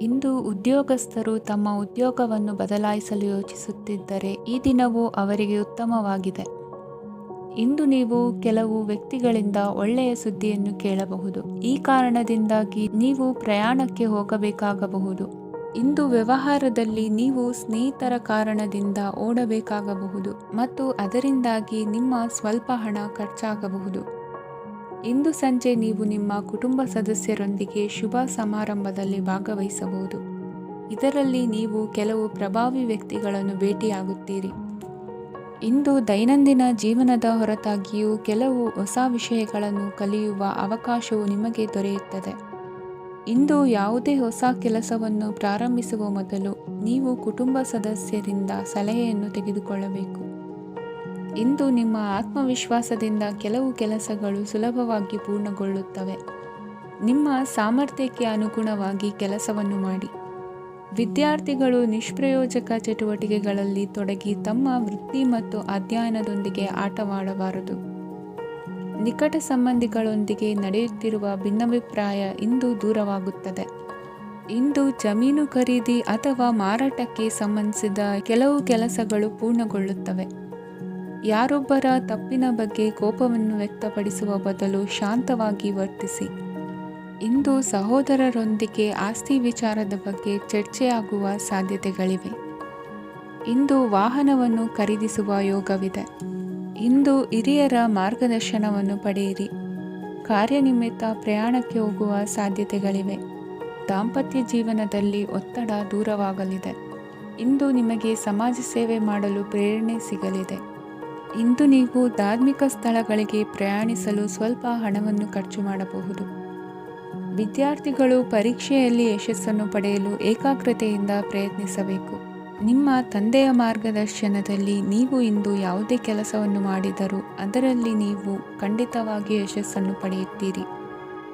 ಇಂದು ಉದ್ಯೋಗಸ್ಥರು ತಮ್ಮ ಉದ್ಯೋಗವನ್ನು ಬದಲಾಯಿಸಲು ಯೋಚಿಸುತ್ತಿದ್ದರೆ ಈ ದಿನವೂ ಅವರಿಗೆ ಉತ್ತಮವಾಗಿದೆ. ಇಂದು ನೀವು ಕೆಲವು ವ್ಯಕ್ತಿಗಳಿಂದ ಒಳ್ಳೆಯ ಸುದ್ದಿಯನ್ನು ಕೇಳಬಹುದು. ಈ ಕಾರಣದಿಂದಾಗಿ ನೀವು ಪ್ರಯಾಣಕ್ಕೆ ಹೋಗಬೇಕಾಗಬಹುದು. ಇಂದು ವ್ಯವಹಾರದಲ್ಲಿ ನೀವು ಸ್ನೇಹಿತರ ಕಾರಣದಿಂದ ಓಡಬೇಕಾಗಬಹುದು ಮತ್ತು ಅದರಿಂದಾಗಿ ನಿಮ್ಮ ಸ್ವಲ್ಪ ಹಣ ಖರ್ಚಾಗಬಹುದು. ಇಂದು ಸಂಜೆ ನೀವು ನಿಮ್ಮ ಕುಟುಂಬ ಸದಸ್ಯರೊಂದಿಗೆ ಶುಭ ಸಮಾರಂಭದಲ್ಲಿ ಭಾಗವಹಿಸಬಹುದು. ಇದರಲ್ಲಿ ನೀವು ಕೆಲವು ಪ್ರಭಾವಿ ವ್ಯಕ್ತಿಗಳನ್ನು ಭೇಟಿಯಾಗುತ್ತೀರಿ. ಇಂದು ದೈನಂದಿನ ಜೀವನದ ಹೊರತಾಗಿಯೂ ಕೆಲವು ಹೊಸ ವಿಷಯಗಳನ್ನು ಕಲಿಯುವ ಅವಕಾಶವು ನಿಮಗೆ ದೊರೆಯುತ್ತದೆ. ಇಂದು ಯಾವುದೇ ಹೊಸ ಕೆಲಸವನ್ನು ಪ್ರಾರಂಭಿಸುವ ಮೊದಲು ನೀವು ಕುಟುಂಬ ಸದಸ್ಯರಿಂದ ಸಲಹೆಯನ್ನು ತೆಗೆದುಕೊಳ್ಳಬೇಕು. ಇಂದು ನಿಮ್ಮ ಆತ್ಮವಿಶ್ವಾಸದಿಂದ ಕೆಲವು ಕೆಲಸಗಳು ಸುಲಭವಾಗಿ ಪೂರ್ಣಗೊಳ್ಳುತ್ತವೆ. ನಿಮ್ಮ ಸಾಮರ್ಥ್ಯಕ್ಕೆ ಅನುಗುಣವಾಗಿ ಕೆಲಸವನ್ನು ಮಾಡಿ. ವಿದ್ಯಾರ್ಥಿಗಳು ನಿಷ್ಪ್ರಯೋಜಕ ಚಟುವಟಿಕೆಗಳಲ್ಲಿ ತೊಡಗಿ ತಮ್ಮ ವೃತ್ತಿ ಮತ್ತು ಅಧ್ಯಯನದೊಂದಿಗೆ ಆಟವಾಡಬಾರದು. ನಿಕಟ ಸಂಬಂಧಿಗಳೊಂದಿಗೆ ನಡೆಯುತ್ತಿರುವ ಭಿನ್ನಾಭಿಪ್ರಾಯ ಇಂದು ದೂರವಾಗುತ್ತದೆ. ಇಂದು ಜಮೀನು ಖರೀದಿ ಅಥವಾ ಮಾರಾಟಕ್ಕೆ ಸಂಬಂಧಿಸಿದ ಕೆಲವು ಕೆಲಸಗಳು ಪೂರ್ಣಗೊಳ್ಳುತ್ತವೆ. ಯಾರೊಬ್ಬರ ತಪ್ಪಿನ ಬಗ್ಗೆ ಕೋಪವನ್ನು ವ್ಯಕ್ತಪಡಿಸುವ ಬದಲು ಶಾಂತವಾಗಿ ವರ್ತಿಸಿ. ಇಂದು ಸಹೋದರರೊಂದಿಗೆ ಆಸ್ತಿ ವಿಚಾರದ ಬಗ್ಗೆ ಚರ್ಚೆಯಾಗುವ ಸಾಧ್ಯತೆಗಳಿವೆ. ಇಂದು ವಾಹನವನ್ನು ಖರೀದಿಸುವ ಯೋಗವಿದೆ. ಇಂದು ಹಿರಿಯರ ಮಾರ್ಗದರ್ಶನವನ್ನು ಪಡೆಯಿರಿ. ಕಾರ್ಯನಿಮಿತ್ತ ಪ್ರಯಾಣಕ್ಕೆ ಹೋಗುವ ಸಾಧ್ಯತೆಗಳಿವೆ. ದಾಂಪತ್ಯ ಜೀವನದಲ್ಲಿ ಒತ್ತಡ ದೂರವಾಗಲಿದೆ. ಇಂದು ನಿಮಗೆ ಸಮಾಜ ಸೇವೆ ಮಾಡಲು ಪ್ರೇರಣೆ ಸಿಗಲಿದೆ. ಇಂದು ನೀವು ಧಾರ್ಮಿಕ ಸ್ಥಳಗಳಿಗೆ ಪ್ರಯಾಣಿಸಲು ಸ್ವಲ್ಪ ಹಣವನ್ನು ಖರ್ಚು ಮಾಡಬಹುದು. ವಿದ್ಯಾರ್ಥಿಗಳು ಪರೀಕ್ಷೆಯಲ್ಲಿ ಯಶಸ್ಸನ್ನು ಪಡೆಯಲು ಏಕಾಗ್ರತೆಯಿಂದ ಪ್ರಯತ್ನಿಸಬೇಕು. ನಿಮ್ಮ ತಂದೆಯ ಮಾರ್ಗದರ್ಶನದಲ್ಲಿ ನೀವು ಇಂದು ಯಾವುದೇ ಕೆಲಸವನ್ನು ಮಾಡಿದರೂ ಅದರಲ್ಲಿ ನೀವು ಖಂಡಿತವಾಗಿ ಯಶಸ್ಸನ್ನು ಪಡೆಯುತ್ತೀರಿ.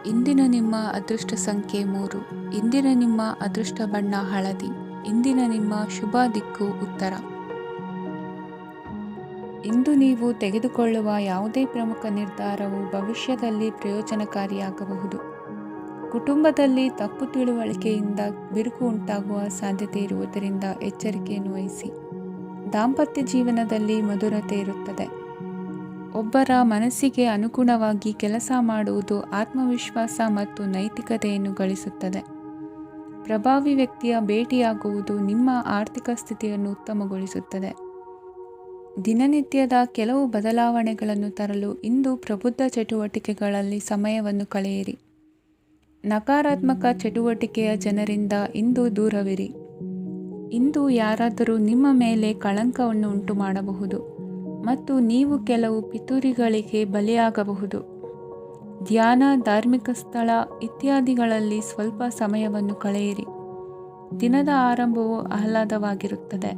ಇಂದಿನ ನಿಮ್ಮ ಅದೃಷ್ಟ ಸಂಖ್ಯೆ 3. ಇಂದಿನ ನಿಮ್ಮ ಅದೃಷ್ಟ ಬಣ್ಣ ಹಳದಿ. ಇಂದಿನ ನಿಮ್ಮ ಶುಭ ದಿಕ್ಕು ಉತ್ತರ. ಇಂದು ನೀವು ತೆಗೆದುಕೊಳ್ಳುವ ಯಾವುದೇ ಪ್ರಮುಖ ನಿರ್ಧಾರವು ಭವಿಷ್ಯದಲ್ಲಿ ಪ್ರಯೋಜನಕಾರಿಯಾಗಬಹುದು. ಕುಟುಂಬದಲ್ಲಿ ತಪ್ಪು ತಿಳುವಳಿಕೆಯಿಂದ ಬಿರುಕು ಉಂಟಾಗುವ ಸಾಧ್ಯತೆ ಇರುವುದರಿಂದ ಎಚ್ಚರಿಕೆಯನ್ನು ವಹಿಸಿ. ದಾಂಪತ್ಯ ಜೀವನದಲ್ಲಿ ಮಧುರತೆ ಇರುತ್ತದೆ. ಒಬ್ಬರ ಮನಸ್ಸಿಗೆ ಅನುಗುಣವಾಗಿ ಕೆಲಸ ಮಾಡುವುದು ಆತ್ಮವಿಶ್ವಾಸ ಮತ್ತು ನೈತಿಕತೆಯನ್ನು ಗಳಿಸುತ್ತದೆ. ಪ್ರಭಾವಿ ವ್ಯಕ್ತಿಯ ಭೇಟಿಯಾಗುವುದು ನಿಮ್ಮ ಆರ್ಥಿಕ ಸ್ಥಿತಿಯನ್ನು ಉತ್ತಮಗೊಳಿಸುತ್ತದೆ. ದಿನನಿತ್ಯದ ಕೆಲವು ಬದಲಾವಣೆಗಳನ್ನು ತರಲು ಇಂದು ಪ್ರಬುದ್ಧ ಚಟುವಟಿಕೆಗಳಲ್ಲಿ ಸಮಯವನ್ನು ಕಳೆಯಿರಿ. ನಕಾರಾತ್ಮಕ ಚಟುವಟಿಕೆಯ ಜನರಿಂದ ಇಂದು ದೂರವಿರಿ. ಇಂದು ಯಾರಾದರೂ ನಿಮ್ಮ ಮೇಲೆ ಕಳಂಕವನ್ನು ಉಂಟು ಮಾಡಬಹುದು ಮತ್ತು ನೀವು ಕೆಲವು ಪಿತೂರಿಗಳಿಗೆ ಬಲಿಯಾಗಬಹುದು. ಧ್ಯಾನ, ಧಾರ್ಮಿಕ ಸ್ಥಳ ಇತ್ಯಾದಿಗಳಲ್ಲಿ ಸ್ವಲ್ಪ ಸಮಯವನ್ನು ಕಳೆಯಿರಿ. ದಿನದ ಆರಂಭವು ಆಹ್ಲಾದವಾಗಿರುತ್ತದೆ.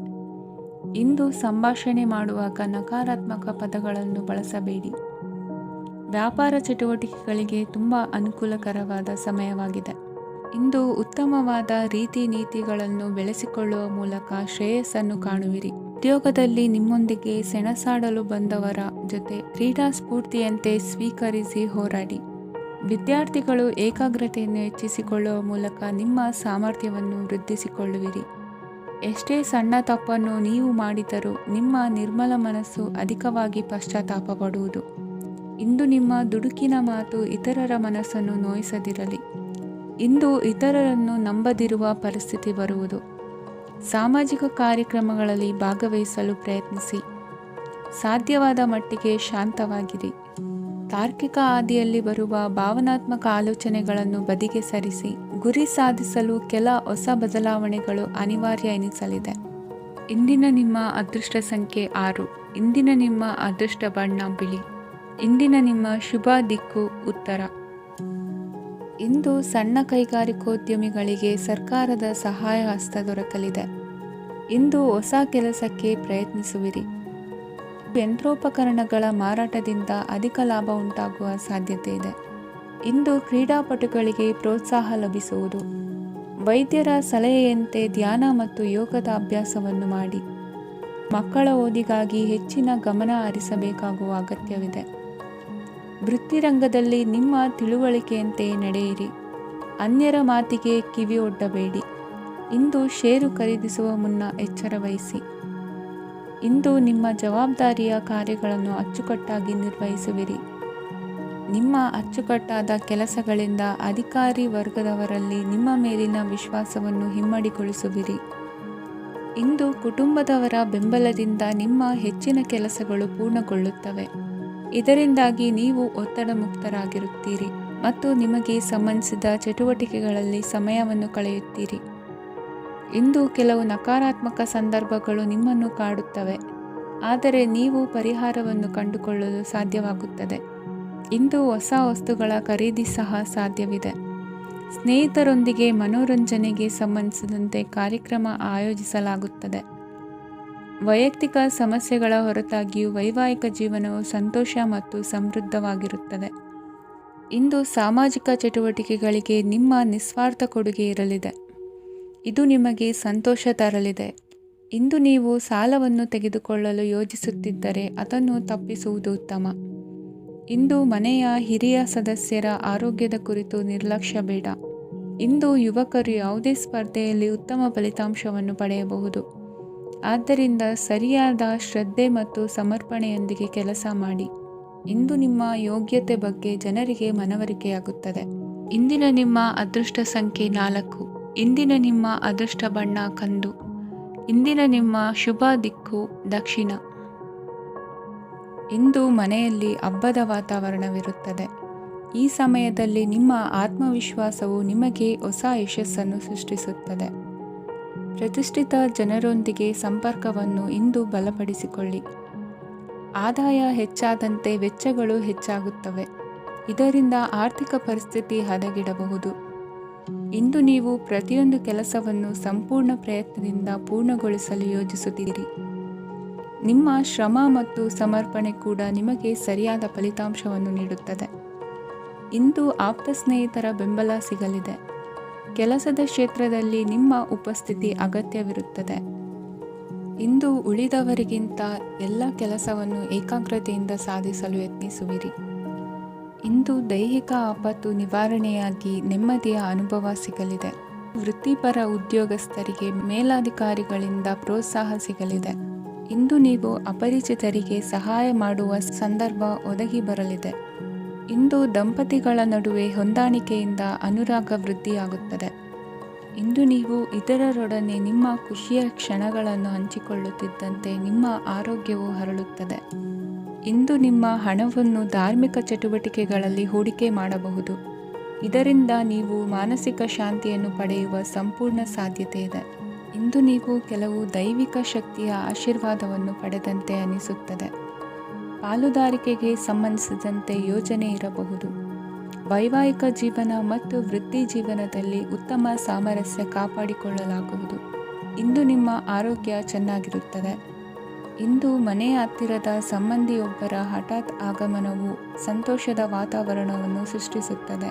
ಇಂದು ಸಂಭಾಷಣೆ ಮಾಡುವಾಗ ನಕಾರಾತ್ಮಕ ಪದಗಳನ್ನು ಬಳಸಬೇಡಿ. ವ್ಯಾಪಾರ ಚಟುವಟಿಕೆಗಳಿಗೆ ತುಂಬ ಅನುಕೂಲಕರವಾದ ಸಮಯವಾಗಿದೆ. ಇಂದು ಉತ್ತಮವಾದ ರೀತಿ ನೀತಿಗಳನ್ನು ಬೆಳೆಸಿಕೊಳ್ಳುವ ಮೂಲಕ ಶ್ರೇಯಸ್ಸನ್ನು ಕಾಣುವಿರಿ. ಉದ್ಯೋಗದಲ್ಲಿ ನಿಮ್ಮೊಂದಿಗೆ ಸೆಣಸಾಡಲು ಬಂದವರ ಜೊತೆ ಕ್ರೀಡಾ ಸ್ಫೂರ್ತಿಯಂತೆ ಸ್ವೀಕರಿಸಿ ಹೋರಾಡಿ. ವಿದ್ಯಾರ್ಥಿಗಳು ಏಕಾಗ್ರತೆಯನ್ನು ಹೆಚ್ಚಿಸಿಕೊಳ್ಳುವ ಮೂಲಕ ನಿಮ್ಮ ಸಾಮರ್ಥ್ಯವನ್ನು ವೃದ್ಧಿಸಿಕೊಳ್ಳುವಿರಿ. ಎಷ್ಟೇ ಸಣ್ಣ ತಪ್ಪನ್ನು ನೀವು ಮಾಡಿದರೂ ನಿಮ್ಮ ನಿರ್ಮಲ ಮನಸ್ಸು ಅಧಿಕವಾಗಿ ಪಶ್ಚಾತ್ತಾಪ ಪಡುವುದು. ಇಂದು ನಿಮ್ಮ ದುಡುಕಿನ ಮಾತು ಇತರರ ಮನಸ್ಸನ್ನು ನೋಯಿಸದಿರಲಿ. ಇಂದು ಇತರರನ್ನು ನಂಬದಿರುವ ಪರಿಸ್ಥಿತಿ ಬರುವುದು. ಸಾಮಾಜಿಕ ಕಾರ್ಯಕ್ರಮಗಳಲ್ಲಿ ಭಾಗವಹಿಸಲು ಪ್ರಯತ್ನಿಸಿ. ಸಾಧ್ಯವಾದ ಮಟ್ಟಿಗೆ ಶಾಂತವಾಗಿರಿ. ತಾರ್ಕಿಕ ಹಾದಿಯಲ್ಲಿ ಬರುವ ಭಾವನಾತ್ಮಕ ಆಲೋಚನೆಗಳನ್ನು ಬದಿಗೆ ಸರಿಸಿ. ಗುರಿ ಸಾಧಿಸಲು ಕೆಲ ಹೊಸ ಬದಲಾವಣೆಗಳು ಅನಿವಾರ್ಯ ಎನಿಸಲಿದೆ. ಇಂದಿನ ನಿಮ್ಮ ಅದೃಷ್ಟ ಸಂಖ್ಯೆ 6. ಇಂದಿನ ನಿಮ್ಮ ಅದೃಷ್ಟ ಬಣ್ಣ ಬಿಳಿ. ಇಂದಿನ ನಿಮ್ಮ ಶುಭ ದಿಕ್ಕು ಉತ್ತರ. ಇಂದು ಸಣ್ಣ ಕೈಗಾರಿಕೋದ್ಯಮಿಗಳಿಗೆ ಸರ್ಕಾರದ ಸಹಾಯ ಹಸ್ತ ದೊರಕಲಿದೆ. ಇಂದು ಹೊಸ ಕೆಲಸಕ್ಕೆ ಪ್ರಯತ್ನಿಸುವಿರಿ. ಯಂತ್ರೋಪಕರಣಗಳ ಮಾರಾಟದಿಂದ ಅಧಿಕ ಲಾಭ ಉಂಟಾಗುವ ಸಾಧ್ಯತೆ ಇದೆ. ಇಂದು ಕ್ರೀಡಾಪಟುಗಳಿಗೆ ಪ್ರೋತ್ಸಾಹ ಲಭಿಸುವುದು. ವೈದ್ಯರ ಸಲಹೆಯಂತೆ ಧ್ಯಾನ ಮತ್ತು ಯೋಗದ ಅಭ್ಯಾಸವನ್ನು ಮಾಡಿ. ಮಕ್ಕಳ ಓದಿಗಾಗಿ ಹೆಚ್ಚಿನ ಗಮನ ಹರಿಸಬೇಕಾಗುವ ಅಗತ್ಯವಿದೆ. ವೃತ್ತಿರಂಗದಲ್ಲಿ ನಿಮ್ಮ ತಿಳುವಳಿಕೆಯಂತೆ ನಡೆಯಿರಿ. ಅನ್ಯರ ಮಾತಿಗೆ ಕಿವಿಯೊಡ್ಡಬೇಡಿ. ಇಂದು ಷೇರು ಖರೀದಿಸುವ ಮುನ್ನ ಎಚ್ಚರ ವಹಿಸಿ. ಇಂದು ನಿಮ್ಮ ಜವಾಬ್ದಾರಿಯ ಕಾರ್ಯಗಳನ್ನು ಅಚ್ಚುಕಟ್ಟಾಗಿ ನಿರ್ವಹಿಸುವಿರಿ. ನಿಮ್ಮ ಅಚ್ಚುಕಟ್ಟಾದ ಕೆಲಸಗಳಿಂದ ಅಧಿಕಾರಿ ವರ್ಗದವರಲ್ಲಿ ನಿಮ್ಮ ಮೇಲಿನ ವಿಶ್ವಾಸವನ್ನು ಇಮ್ಮಡಿಗೊಳಿಸುವಿರಿ. ಇಂದು ಕುಟುಂಬದವರ ಬೆಂಬಲದಿಂದ ನಿಮ್ಮ ಹೆಚ್ಚಿನ ಕೆಲಸಗಳು ಪೂರ್ಣಗೊಳ್ಳುತ್ತವೆ. ಇದರಿಂದಾಗಿ ನೀವು ಒತ್ತಡ ಮುಕ್ತರಾಗಿರುತ್ತೀರಿ ಮತ್ತು ನಿಮಗೆ ಸಂಬಂಧಿಸಿದ ಚಟುವಟಿಕೆಗಳಲ್ಲಿ ಸಮಯವನ್ನು ಕಳೆಯುತ್ತೀರಿ. ಇಂದು ಕೆಲವು ನಕಾರಾತ್ಮಕ ಸಂದರ್ಭಗಳು ನಿಮ್ಮನ್ನು ಕಾಡುತ್ತವೆ, ಆದರೆ ನೀವು ಪರಿಹಾರವನ್ನು ಕಂಡುಕೊಳ್ಳಲು ಸಾಧ್ಯವಾಗುತ್ತದೆ. ಇಂದು ಹೊಸ ವಸ್ತುಗಳ ಖರೀದಿ ಸಹ ಸಾಧ್ಯವಿದೆ. ಸ್ನೇಹಿತರೊಂದಿಗೆ ಮನೋರಂಜನೆಗೆ ಸಂಬಂಧಿಸಿದಂತೆ ಕಾರ್ಯಕ್ರಮ ಆಯೋಜಿಸಲಾಗುತ್ತದೆ. ವೈಯಕ್ತಿಕ ಸಮಸ್ಯೆಗಳ ಹೊರತಾಗಿಯೂ ವೈವಾಹಿಕ ಜೀವನವು ಸಂತೋಷ ಮತ್ತು ಸಮೃದ್ಧವಾಗಿರುತ್ತದೆ. ಇಂದು ಸಾಮಾಜಿಕ ಚಟುವಟಿಕೆಗಳಿಗೆ ನಿಮ್ಮ ನಿಸ್ವಾರ್ಥ ಕೊಡುಗೆ ಇರಲಿದೆ. ಇದು ನಿಮಗೆ ಸಂತೋಷ ತರಲಿದೆ. ಇಂದು ನೀವು ಸಾಲವನ್ನು ತೆಗೆದುಕೊಳ್ಳಲು ಯೋಜಿಸುತ್ತಿದ್ದರೆ ಅದನ್ನು ತಪ್ಪಿಸುವುದು ಉತ್ತಮ. ಇಂದು ಮನೆಯ ಹಿರಿಯ ಸದಸ್ಯರ ಆರೋಗ್ಯದ ಕುರಿತು ನಿರ್ಲಕ್ಷ್ಯ ಬೇಡ. ಇಂದು ಯುವಕರು ಯಾವುದೇ ಸ್ಪರ್ಧೆಯಲ್ಲಿ ಉತ್ತಮ ಫಲಿತಾಂಶವನ್ನು ಪಡೆಯಬಹುದು. ಆದ್ದರಿಂದ ಸರಿಯಾದ ಶ್ರದ್ಧೆ ಮತ್ತು ಸಮರ್ಪಣೆಯೊಂದಿಗೆ ಕೆಲಸ ಮಾಡಿ. ಇಂದು ನಿಮ್ಮ ಯೋಗ್ಯತೆ ಬಗ್ಗೆ ಜನರಿಗೆ ಮನವರಿಕೆಯಾಗುತ್ತದೆ. ಇಂದಿನ ನಿಮ್ಮ ಅದೃಷ್ಟ ಸಂಖ್ಯೆ 4. ಇಂದಿನ ನಿಮ್ಮ ಅದೃಷ್ಟ ಬಣ್ಣ ಕಂದು. ಇಂದಿನ ನಿಮ್ಮ ಶುಭ ದಿಕ್ಕು ದಕ್ಷಿಣ. ಇಂದು ಮನೆಯಲ್ಲಿ ಹಬ್ಬದ ವಾತಾವರಣವಿರುತ್ತದೆ. ಈ ಸಮಯದಲ್ಲಿ ನಿಮ್ಮ ಆತ್ಮವಿಶ್ವಾಸವು ನಿಮಗೆ ಹೊಸ ಯಶಸ್ಸನ್ನು ಸೃಷ್ಟಿಸುತ್ತದೆ. ಪ್ರತಿಷ್ಠಿತ ಜನರೊಂದಿಗೆ ಸಂಪರ್ಕವನ್ನು ಇಂದು ಬಲಪಡಿಸಿಕೊಳ್ಳಿ. ಆದಾಯ ಹೆಚ್ಚಾದಂತೆ ವೆಚ್ಚಗಳು ಹೆಚ್ಚಾಗುತ್ತವೆ. ಇದರಿಂದ ಆರ್ಥಿಕ ಪರಿಸ್ಥಿತಿ ಹದಗೆಡಬಹುದು. ಇಂದು ನೀವು ಪ್ರತಿಯೊಂದು ಕೆಲಸವನ್ನು ಸಂಪೂರ್ಣ ಪ್ರಯತ್ನದಿಂದ ಪೂರ್ಣಗೊಳಿಸಲು ಯೋಜಿಸುತ್ತೀರಿ. ನಿಮ್ಮ ಶ್ರಮ ಮತ್ತು ಸಮರ್ಪಣೆ ಕೂಡ ನಿಮಗೆ ಸರಿಯಾದ ಫಲಿತಾಂಶವನ್ನು ನೀಡುತ್ತದೆ. ಇಂದು ಆಪ್ತ ಸ್ನೇಹಿತರ ಬೆಂಬಲ ಸಿಗಲಿದೆ. ಕೆಲಸದ ಕ್ಷೇತ್ರದಲ್ಲಿ ನಿಮ್ಮ ಉಪಸ್ಥಿತಿ ಅಗತ್ಯವಿರುತ್ತದೆ. ಇಂದು ಉಳಿದವರಿಗಿಂತ ಎಲ್ಲ ಕೆಲಸವನ್ನು ಏಕಾಗ್ರತೆಯಿಂದ ಸಾಧಿಸಲು ಯತ್ನಿಸುವಿರಿ. ಇಂದು ದೈಹಿಕ ಆಪತ್ತು ನಿವಾರಣೆಯಾಗಿ ನೆಮ್ಮದಿಯ ಅನುಭವ ಸಿಗಲಿದೆ. ವೃತ್ತಿಪರ ಉದ್ಯೋಗಸ್ಥರಿಗೆ ಮೇಲಾಧಿಕಾರಿಗಳಿಂದ ಪ್ರೋತ್ಸಾಹ ಸಿಗಲಿದೆ. ಇಂದು ನೀವು ಅಪರಿಚಿತರಿಗೆ ಸಹಾಯ ಮಾಡುವ ಸಂದರ್ಭ ಒದಗಿ ಬರಲಿದೆ. ಇಂದು ದಂಪತಿಗಳ ನಡುವೆ ಹೊಂದಾಣಿಕೆಯಿಂದ ಅನುರಾಗ ವೃದ್ಧಿಯಾಗುತ್ತದೆ. ಇಂದು ನೀವು ಇತರರೊಡನೆ ನಿಮ್ಮ ಖುಷಿಯ ಕ್ಷಣಗಳನ್ನು ಹಂಚಿಕೊಳ್ಳುತ್ತಿದ್ದಂತೆ ನಿಮ್ಮ ಆರೋಗ್ಯವು ಹರಳುತ್ತದೆ. ಇಂದು ನಿಮ್ಮ ಹಣವನ್ನು ಧಾರ್ಮಿಕ ಚಟುವಟಿಕೆಗಳಲ್ಲಿ ಹೂಡಿಕೆ ಮಾಡಬಹುದು. ಇದರಿಂದ ನೀವು ಮಾನಸಿಕ ಶಾಂತಿಯನ್ನು ಪಡೆಯುವ ಸಂಪೂರ್ಣ ಸಾಧ್ಯತೆ ಇದೆ. ಇಂದು ನೀವು ಕೆಲವು ದೈವಿಕ ಶಕ್ತಿಯ ಆಶೀರ್ವಾದವನ್ನು ಪಡೆದಂತೆ ಅನಿಸುತ್ತದೆ. ಪಾಲುದಾರಿಕೆಗೆ ಸಂಬಂಧಿಸಿದಂತೆ ಯೋಜನೆ ಇರಬಹುದು. ವೈವಾಹಿಕ ಜೀವನ ಮತ್ತು ವೃತ್ತಿ ಜೀವನದಲ್ಲಿ ಉತ್ತಮ ಸಾಮರಸ್ಯ ಕಾಪಾಡಿಕೊಳ್ಳಲಾಗುವುದು. ಇಂದು ನಿಮ್ಮ ಆರೋಗ್ಯ ಚೆನ್ನಾಗಿರುತ್ತದೆ. ಇಂದು ಮನೆಯ ಹತ್ತಿರದ ಸಂಬಂಧಿಯೊಬ್ಬರ ಹಠಾತ್ ಆಗಮನವು ಸಂತೋಷದ ವಾತಾವರಣವನ್ನು ಸೃಷ್ಟಿಸುತ್ತದೆ.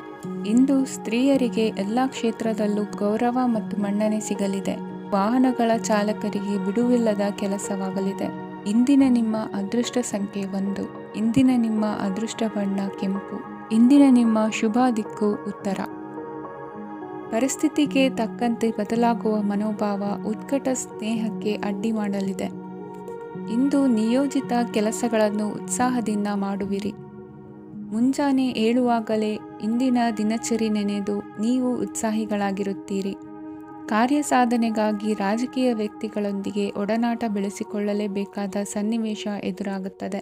ಇಂದು ಸ್ತ್ರೀಯರಿಗೆ ಎಲ್ಲ ಕ್ಷೇತ್ರದಲ್ಲೂ ಗೌರವ ಮತ್ತು ಮನ್ನಣೆ ಸಿಗಲಿದೆ. ವಾಹನಗಳ ಚಾಲಕರಿಗೆ ಬಿಡುವಿಲ್ಲದ ಕೆಲಸವಾಗಲಿದೆ. ಇಂದಿನ ನಿಮ್ಮ ಅದೃಷ್ಟ ಸಂಖ್ಯೆ 1. ಇಂದಿನ ನಿಮ್ಮ ಅದೃಷ್ಟ ಬಣ್ಣ ಕೆಂಪು. ಇಂದಿನ ನಿಮ್ಮ ಶುಭ ದಿಕ್ಕು ಉತ್ತರ. ಪರಿಸ್ಥಿತಿಗೆ ತಕ್ಕಂತೆ ಬದಲಾಗುವ ಮನೋಭಾವ ಉತ್ಕಟ ಸ್ನೇಹಕ್ಕೆ ಅಡ್ಡಿ ಮಾಡಲಿದೆ. ಇಂದು ನಿಯೋಜಿತ ಕೆಲಸಗಳನ್ನು ಉತ್ಸಾಹದಿಂದ ಮಾಡುವಿರಿ. ಮುಂಜಾನೆ ಏಳುವಾಗಲೇ ಇಂದಿನ ದಿನಚರಿ ನೆನೆದು ನೀವು ಉತ್ಸಾಹಿಗಳಾಗಿರುತ್ತೀರಿ. ಕಾರ್ಯಸಾಧನೆಗಾಗಿ ರಾಜಕೀಯ ವ್ಯಕ್ತಿಗಳೊಂದಿಗೆ ಒಡನಾಟ ಬೆಳೆಸಿಕೊಳ್ಳಲೇಬೇಕಾದ ಸನ್ನಿವೇಶ ಎದುರಾಗುತ್ತದೆ.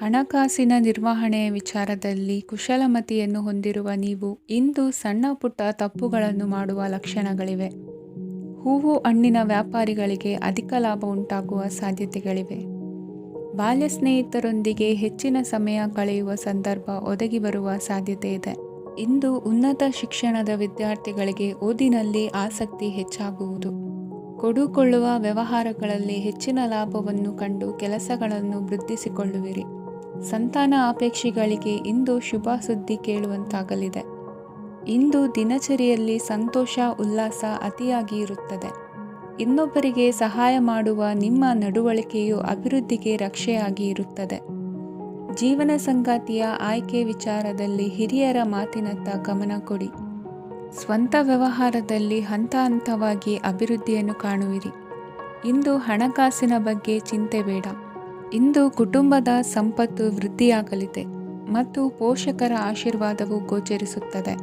ಹಣಕಾಸಿನ ನಿರ್ವಹಣೆಯ ವಿಚಾರದಲ್ಲಿ ಕುಶಲಮತಿಯನ್ನು ಹೊಂದಿರುವ ನೀವು ಇಂದು ಸಣ್ಣ ಪುಟ್ಟ ತಪ್ಪುಗಳನ್ನು ಮಾಡುವ ಲಕ್ಷಣಗಳಿವೆ. ಹೂವು ಹಣ್ಣಿನ ವ್ಯಾಪಾರಿಗಳಿಗೆ ಅಧಿಕ ಲಾಭ ಉಂಟಾಗುವ ಸಾಧ್ಯತೆಗಳಿವೆ. ಬಾಲ್ಯ ಸ್ನೇಹಿತರೊಂದಿಗೆ ಹೆಚ್ಚಿನ ಸಮಯ ಕಳೆಯುವ ಸಂದರ್ಭ ಒದಗಿ ಬರುವ ಸಾಧ್ಯತೆ ಇದೆ. ಇಂದು ಉನ್ನತ ಶಿಕ್ಷಣದ ವಿದ್ಯಾರ್ಥಿಗಳಿಗೆ ಓದಿನಲ್ಲಿ ಆಸಕ್ತಿ ಹೆಚ್ಚಾಗುವುದು. ಕೊಡುಕೊಳ್ಳುವ ವ್ಯವಹಾರಗಳಲ್ಲಿ ಹೆಚ್ಚಿನ ಲಾಭವನ್ನು ಕಂಡು ಕೆಲಸಗಳನ್ನು ವೃದ್ಧಿಸಿಕೊಳ್ಳುವಿರಿ. ಸಂತಾನ ಅಪೇಕ್ಷಿಗಳಿಗೆ ಇಂದು ಶುಭ ಸುದ್ದಿ ಕೇಳುವಂತಾಗಲಿದೆ. ಇಂದು ದಿನಚರಿಯಲ್ಲಿ ಸಂತೋಷ ಉಲ್ಲಾಸ ಅತಿಯಾಗಿ ಇರುತ್ತದೆ. ಇನ್ನೊಬ್ಬರಿಗೆ ಸಹಾಯ ಮಾಡುವ ನಿಮ್ಮ ನಡವಳಿಕೆಯು ಅಭಿವೃದ್ಧಿಗೆ ರಕ್ಷೆಯಾಗಿ ಇರುತ್ತದೆ. ಜೀವನ ಸಂಗಾತಿಯ ಆಯ್ಕೆ ವಿಚಾರದಲ್ಲಿ ಹಿರಿಯರ ಮಾತಿನತ್ತ ಗಮನ ಕೊಡಿ. ಸ್ವಂತ ವ್ಯವಹಾರದಲ್ಲಿ ಹಂತ ಹಂತವಾಗಿ ಅಭಿವೃದ್ಧಿಯನ್ನು ಕಾಣುವಿರಿ. ಇಂದು ಹಣಕಾಸಿನ ಬಗ್ಗೆ ಚಿಂತೆ ಬೇಡ. ಇಂದು ಕುಟುಂಬದ ಸಂಪತ್ತು ವೃದ್ಧಿಯಾಗಲಿದೆ ಮತ್ತು ಪೋಷಕರ ಆಶೀರ್ವಾದವು ಗೋಚರಿಸುತ್ತದೆ.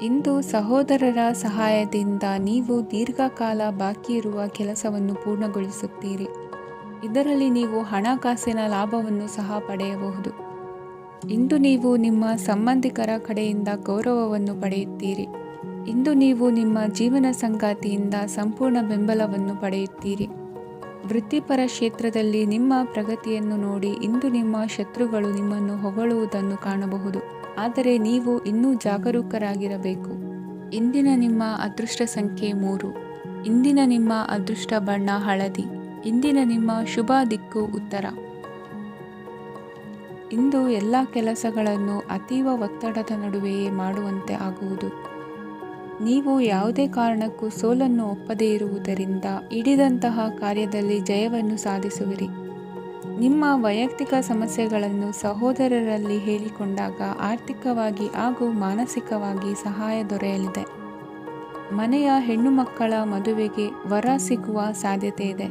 ಇಂದು ಸಹೋದರರ ಸಹಾಯದಿಂದ ನೀವು ದೀರ್ಘಕಾಲ ಬಾಕಿ ಇರುವ ಕೆಲಸವನ್ನು ಪೂರ್ಣಗೊಳಿಸುತ್ತೀರಿ. ಇದರಲ್ಲಿ ನೀವು ಹಣಕಾಸಿನ ಲಾಭವನ್ನು ಸಹ ಪಡೆಯಬಹುದು. ಇಂದು ನೀವು ನಿಮ್ಮ ಸಂಬಂಧಿಕರ ಕಡೆಯಿಂದ ಗೌರವವನ್ನು ಪಡೆಯುತ್ತೀರಿ. ಇಂದು ನೀವು ನಿಮ್ಮ ಜೀವನ ಸಂಗಾತಿಯಿಂದ ಸಂಪೂರ್ಣ ಬೆಂಬಲವನ್ನು ಪಡೆಯುತ್ತೀರಿ. ವೃತ್ತಿಪರ ಕ್ಷೇತ್ರದಲ್ಲಿ ನಿಮ್ಮ ಪ್ರಗತಿಯನ್ನು ನೋಡಿ ಇಂದು ನಿಮ್ಮ ಶತ್ರುಗಳು ನಿಮ್ಮನ್ನು ಹೊಗಳುವುದನ್ನು ಕಾಣಬಹುದು. ಆದರೆ ನೀವು ಇನ್ನೂ ಜಾಗರೂಕರಾಗಿರಬೇಕು. ಇಂದಿನ ನಿಮ್ಮ ಅದೃಷ್ಟ ಸಂಖ್ಯೆ 3. ಇಂದಿನ ನಿಮ್ಮ ಅದೃಷ್ಟ ಬಣ್ಣ ಹಳದಿ. ಇಂದಿನ ನಿಮ್ಮ ಶುಭ ದಿಕ್ಕು ಉತ್ತರ. ಇಂದು ಎಲ್ಲ ಕೆಲಸಗಳನ್ನು ಅತೀವ ಒತ್ತಡದ ನಡುವೆಯೇ ಮಾಡುವಂತೆ ಆಗುವುದು. ನೀವು ಯಾವುದೇ ಕಾರಣಕ್ಕೂ ಸೋಲನ್ನು ಒಪ್ಪದೇ ಇರುವುದರಿಂದ ಹಿಡಿದಂತಹ ಕಾರ್ಯದಲ್ಲಿ ಜಯವನ್ನು ಸಾಧಿಸುವಿರಿ. ನಿಮ್ಮ ವೈಯಕ್ತಿಕ ಸಮಸ್ಯೆಗಳನ್ನು ಸಹೋದರರಲ್ಲಿ ಹೇಳಿಕೊಂಡಾಗ ಆರ್ಥಿಕವಾಗಿ ಹಾಗೂ ಮಾನಸಿಕವಾಗಿ ಸಹಾಯ ದೊರೆಯಲಿದೆ. ಮನೆಯ ಹೆಣ್ಣು ಮಕ್ಕಳ ಮದುವೆಗೆ ವರ ಸಿಗುವ ಸಾಧ್ಯತೆ ಇದೆ.